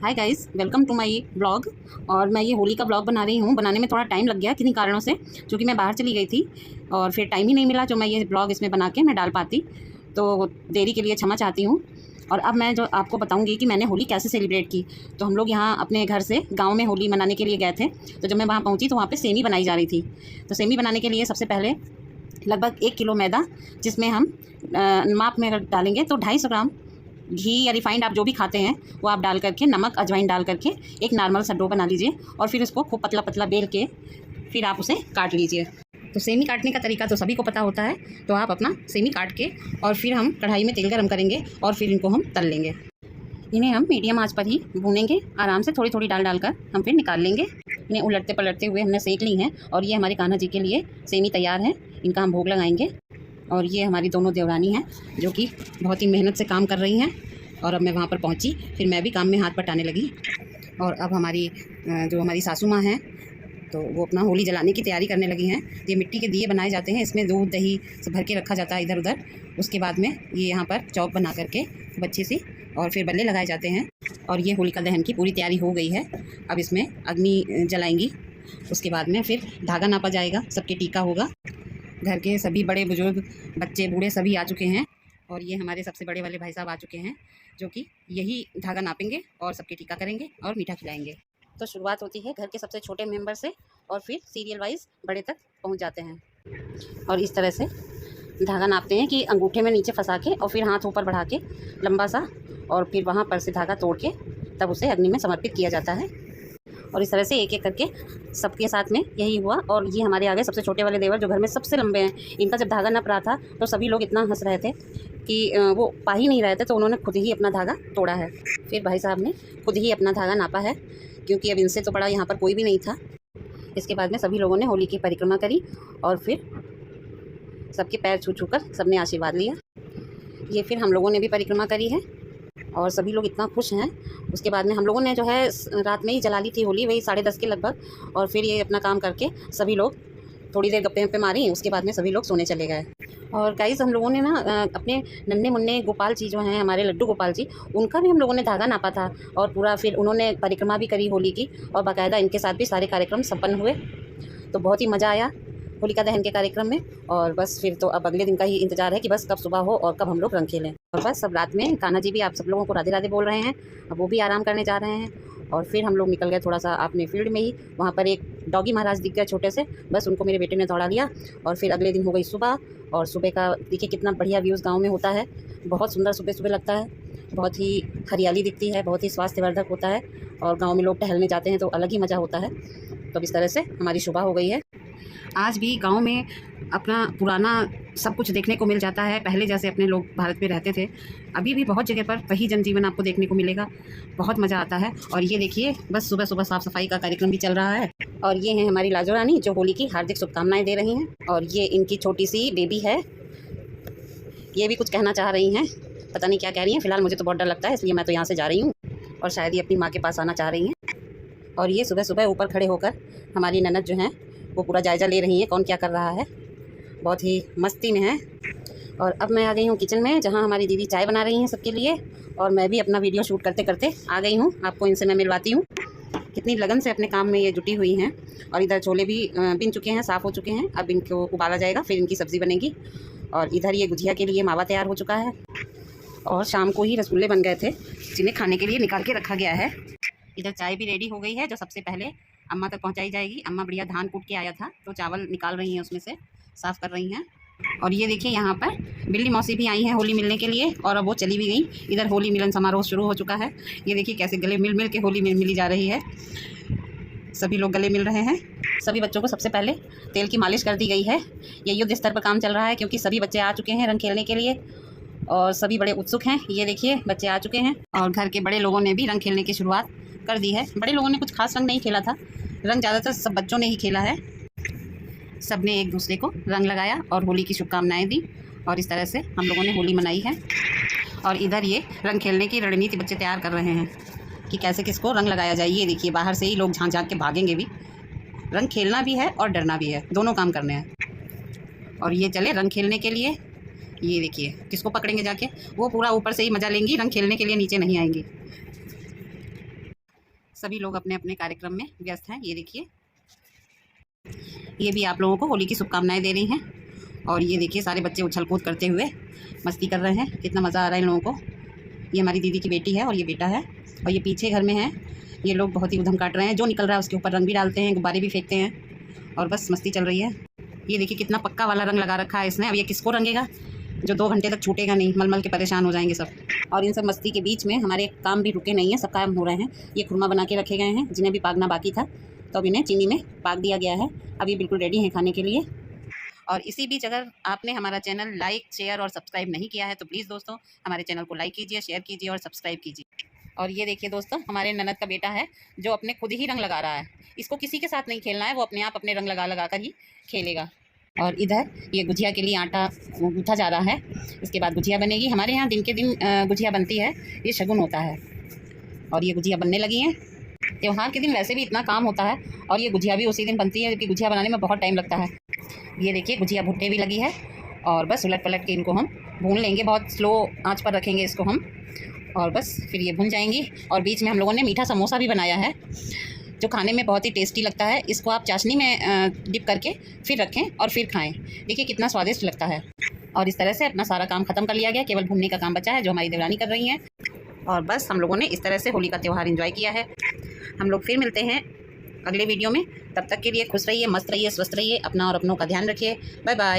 Hi guys, welcome to my blog. और मैं ये होली का ब्लॉग बना रही हूँ। बनाने में थोड़ा टाइम लग गया किन्हीं कारणों से, क्योंकि मैं बाहर चली गई थी और फिर टाइम ही नहीं मिला जो मैं ये ब्लॉग इसमें बना के मैं डाल पाती। तो देरी के लिए क्षमा चाहती हूँ। और अब मैं जो आपको बताऊँगी कि मैंने होली कैसे सेलिब्रेट की। तो हम लोग यहाँ अपने घर से गाँव में होली मनाने के लिए गए थे। तो जब मैं वहाँ पहुँची तो वहाँ पर सेमी बनाई जा रही थी। तो सेमी बनाने के लिए सबसे पहले लगभग 1 किलो मैदा, जिसमें हम माप में डालेंगे तो 250 ग्राम घी या रिफाइंड, आप जो भी खाते हैं वो आप डाल करके, नमक अजवाइन डाल करके एक नॉर्मल सा डो बना लीजिए। और फिर उसको खूब पतला पतला बेल के फिर आप उसे काट लीजिए। तो सेमी काटने का तरीका तो सभी को पता होता है। तो आप अपना सेमी काट के और फिर हम कढ़ाई में तेल गरम करेंगे और फिर इनको हम तल लेंगे। इन्हें हम मीडियम आंच पर ही भूनेंगे आराम से, थोड़ी थोड़ी डाल कर हम फिर निकाल लेंगे। इन्हें उलटते पलटते हुए हमने सेक ली हैं और ये हमारे कान्हा जी के लिए सेमी तैयार हैं। इनका हम भोग लगाएंगे। और ये हमारी दोनों देवरानी हैं जो कि बहुत ही मेहनत से काम कर रही हैं। और अब मैं वहाँ पर पहुँची, फिर मैं भी काम में हाथ बटाने लगी। और अब जो हमारी सासू माँ हैं तो वो अपना होली जलाने की तैयारी करने लगी हैं। ये मिट्टी के दिए बनाए जाते हैं, इसमें दूध दही सब भर के रखा जाता है इधर उधर। उसके बाद में ये यहाँ पर चौक बना करके बच्चे सी और फिर बल्ले लगाए जाते हैं। और ये होलिका दहन की पूरी तैयारी हो गई है। अब इसमें अग्नि जलाएंगी। उसके बाद में फिर धागा नापा जाएगा, सबके टीका होगा। घर के सभी बड़े बुजुर्ग, बच्चे बूढ़े सभी आ चुके हैं। और ये हमारे सबसे बड़े वाले भाई साहब आ चुके हैं जो कि यही धागा नापेंगे और सबके टीका करेंगे और मीठा खिलाएंगे। तो शुरुआत होती है घर के सबसे छोटे मेंबर से और फिर सीरियल वाइज बड़े तक पहुंच जाते हैं। और इस तरह से धागा नापते हैं कि अंगूठे में नीचे फंसा के और फिर हाथ ऊपर बढ़ा के लंबा सा, और फिर वहाँ पर से धागा तोड़ के तब उसे अग्नि में समर्पित किया जाता है। और इस तरह से एक एक करके सबके साथ में यही हुआ। और ये हमारे आगे सबसे छोटे वाले देवर जो घर में सबसे लंबे हैं, इनका जब धागा नप रहा था तो सभी लोग इतना हंस रहे थे कि वो पा ही नहीं रहे थे। तो उन्होंने खुद ही अपना धागा तोड़ा है। फिर भाई साहब ने खुद ही अपना धागा नापा है, क्योंकि अब इनसे तो बड़ा यहाँ पर कोई भी नहीं था। इसके बाद में सभी लोगों ने होली की परिक्रमा करी और फिर सबके पैर छू छू कर सबने आशीर्वाद लिया। ये फिर हम लोगों ने भी परिक्रमा करी है और सभी लोग इतना खुश हैं। उसके बाद में हम लोगों ने जो है रात में ही जला ली थी होली, वही 10:30 के लगभग। और फिर ये अपना काम करके सभी लोग थोड़ी देर गप्पे वप्पे मारी। उसके बाद में सभी लोग सोने चले गए। और गाइस, हम लोगों ने ना अपने नन्हे मुन्ने गोपाल जी जो हैं हमारे लड्डू गोपाल जी, उनका भी हम लोगों ने धागा नापा था। और पूरा फिर उन्होंने परिक्रमा भी करी होली की और बाकायदा इनके साथ भी सारे कार्यक्रम संपन्न हुए। तो बहुत ही मज़ा आया होलिका दहन के कार्यक्रम में। और बस फिर तो अब अगले दिन का ही इंतज़ार है कि बस कब सुबह हो और कब हम लोग रंग खेलें। और बस सब रात में कान्हा जी भी आप सब लोगों को राधे राधे बोल रहे हैं। अब वो भी आराम करने जा रहे हैं। और फिर हम लोग निकल गए थोड़ा सा अपने फील्ड में ही। वहाँ पर एक डॉगी महाराज दिख गए छोटे से, बस उनको मेरे बेटे ने दौड़ा लिया। और फिर अगले दिन हो गई सुबह। और सुबह का देखिए कितना बढ़िया व्यूज़ गाँव में होता है। बहुत सुंदर सुबह सुबह लगता है, बहुत ही हरियाली दिखती है, बहुत ही स्वास्थ्यवर्धक होता है। और गाँव में लोग टहलने जाते हैं तो अलग ही मज़ा होता है। तो इस तरह से हमारी सुबह हो गई है। आज भी गांव में अपना पुराना सब कुछ देखने को मिल जाता है। पहले जैसे अपने लोग भारत में रहते थे, अभी भी बहुत जगह पर वही जनजीवन आपको देखने को मिलेगा। बहुत मज़ा आता है। और ये देखिए, बस सुबह सुबह साफ़ सफाई का कार्यक्रम भी चल रहा है। और ये हैं हमारी लाजो रानी जो होली की हार्दिक शुभकामनाएं दे रही हैं। और ये इनकी छोटी सी बेबी है, ये भी कुछ कहना चाह रही हैं, पता नहीं क्या कह रही हैं। फ़िलहाल मुझे तो बहुत डर लगता है, इसलिए मैं तो यहाँ से जा रही हूँ। और शायद ये अपनी माँ के पास आना चाह रही हैं। और ये सुबह सुबह ऊपर खड़े होकर हमारी ननद जो हैं वो पूरा जायज़ा ले रही हैं कौन क्या कर रहा है। बहुत ही मस्ती में है। और अब मैं आ गई हूँ किचन में, जहाँ हमारी दीदी चाय बना रही हैं सबके लिए। और मैं भी अपना वीडियो शूट करते करते आ गई हूँ। आपको इनसे मैं मिलवाती हूँ, कितनी लगन से अपने काम में ये जुटी हुई हैं। और इधर छोले भी बिन चुके हैं, साफ़ हो चुके हैं। अब इनको उबाला जाएगा, फिर इनकी सब्ज़ी बनेगी। और इधर ये गुजिया के लिए मावा तैयार हो चुका है। और शाम को ही रसगुल्ले बन गए थे, जिन्हें खाने के लिए निकाल के रखा गया है। इधर चाय भी रेडी हो गई है, जो सबसे पहले अम्मा तक पहुंचाई जाएगी। अम्मा बढ़िया धान कूट के आया था तो चावल निकाल रही हैं, उसमें से साफ़ कर रही हैं। और ये देखिए, यहाँ पर बिल्ली मौसी भी आई हैं होली मिलने के लिए और अब वो चली भी गई। इधर होली मिलन समारोह शुरू हो चुका है। ये देखिए कैसे गले मिल मिल के होली मिली जा रही है। सभी लोग गले मिल रहे हैं। सभी बच्चों को सबसे पहले तेल की मालिश कर दी गई है। ये युद्ध स्तर पर काम चल रहा है, क्योंकि सभी बच्चे आ चुके हैं रंग खेलने के लिए और सभी बड़े उत्सुक हैं। ये देखिए बच्चे आ चुके हैं और घर के बड़े लोगों ने भी रंग खेलने की शुरुआत कर दी है। बड़े लोगों ने कुछ खास रंग नहीं खेला था, रंग ज़्यादातर सब बच्चों ने ही खेला है। सब ने एक दूसरे को रंग लगाया और होली की शुभकामनाएं दी। और इस तरह से हम लोगों ने होली मनाई है। और इधर ये रंग खेलने की रणनीति बच्चे तैयार कर रहे हैं कि कैसे किसको रंग लगाया जाए। ये देखिए, बाहर से ही लोग झांक झांक के भागेंगे भी। रंग खेलना भी है और डरना भी है, दोनों काम करने हैं। और ये चले रंग खेलने के लिए। ये देखिए किसको पकड़ेंगे जाके, वो पूरा ऊपर से ही मज़ा लेंगी, रंग खेलने के लिए नीचे नहीं आएंगी। सभी लोग अपने अपने कार्यक्रम में व्यस्त हैं। ये देखिए, ये भी आप लोगों को होली की शुभकामनाएं दे रही हैं। और ये देखिए सारे बच्चे उछल कूद करते हुए मस्ती कर रहे हैं। कितना मज़ा आ रहा है इन लोगों को। ये हमारी दीदी की बेटी है और ये बेटा है, और ये पीछे घर में है। ये लोग बहुत ही उधम काट रहे हैं। जो निकल रहा है उसके ऊपर रंग भी डालते हैं, गुब्बारे भी फेंकते हैं, और बस मस्ती चल रही है। ये देखिए कितना पक्का वाला रंग लगा रखा है इसने। अब ये किसको रंगेगा, जो 2 घंटे तक छूटेगा नहीं, मल मल के परेशान हो जाएंगे सब। और इन सब मस्ती के बीच में हमारे काम भी रुके नहीं हैं, सब काम हो रहे हैं। ये खुरमा बना के रखे गए हैं, जिन्हें भी पाकना बाकी था, तो अब इन्हें चीनी में पाक दिया गया है। अब ये बिल्कुल रेडी हैं खाने के लिए। और इसी बीच अगर आपने हमारा चैनल लाइक, शेयर और सब्सक्राइब नहीं किया है तो प्लीज़ दोस्तों हमारे चैनल को लाइक कीजिए, शेयर कीजिए और सब्सक्राइब कीजिए। और ये देखिए दोस्तों, हमारे ननद का बेटा है जो अपने खुद ही रंग लगा रहा है। इसको किसी के साथ नहीं खेलना है, वो अपने आप अपने रंग लगा लगा कर ही खेलेगा। और इधर ये गुजिया के लिए आटा गूँथा जा रहा है। इसके बाद गुजिया बनेगी। हमारे यहाँ दिन के दिन गुजिया बनती है, ये शगुन होता है। और ये गुजिया बनने लगी हैं। त्यौहार के दिन वैसे भी इतना काम होता है, और ये गुजिया भी उसी दिन बनती है, क्योंकि गुजिया बनाने में बहुत टाइम लगता है। ये देखिए गुजिया भुट्टे भी लगी है, और बस उलट पलट के इनको हम भून लेंगे। बहुत स्लो आंच पर रखेंगे इसको हम, और बस फिर ये भुन जाएंगी। और बीच में हम लोगों ने मीठा समोसा भी बनाया है, जो खाने में बहुत ही टेस्टी लगता है। इसको आप चाशनी में डिप करके फिर रखें और फिर खाएं। देखिए कितना स्वादिष्ट लगता है। और इस तरह से अपना सारा काम ख़त्म कर लिया गया, केवल भुनने का काम बचा है, जो हमारी देवरानी कर रही हैं। और बस हम लोगों ने इस तरह से होली का त्यौहार एंजॉय किया है। हम लोग फिर मिलते हैं अगले वीडियो में। तब तक के लिए खुश रहिए, मस्त रहिए, स्वस्थ रहिए, अपना और अपनों का ध्यान रखिए। Bye bye.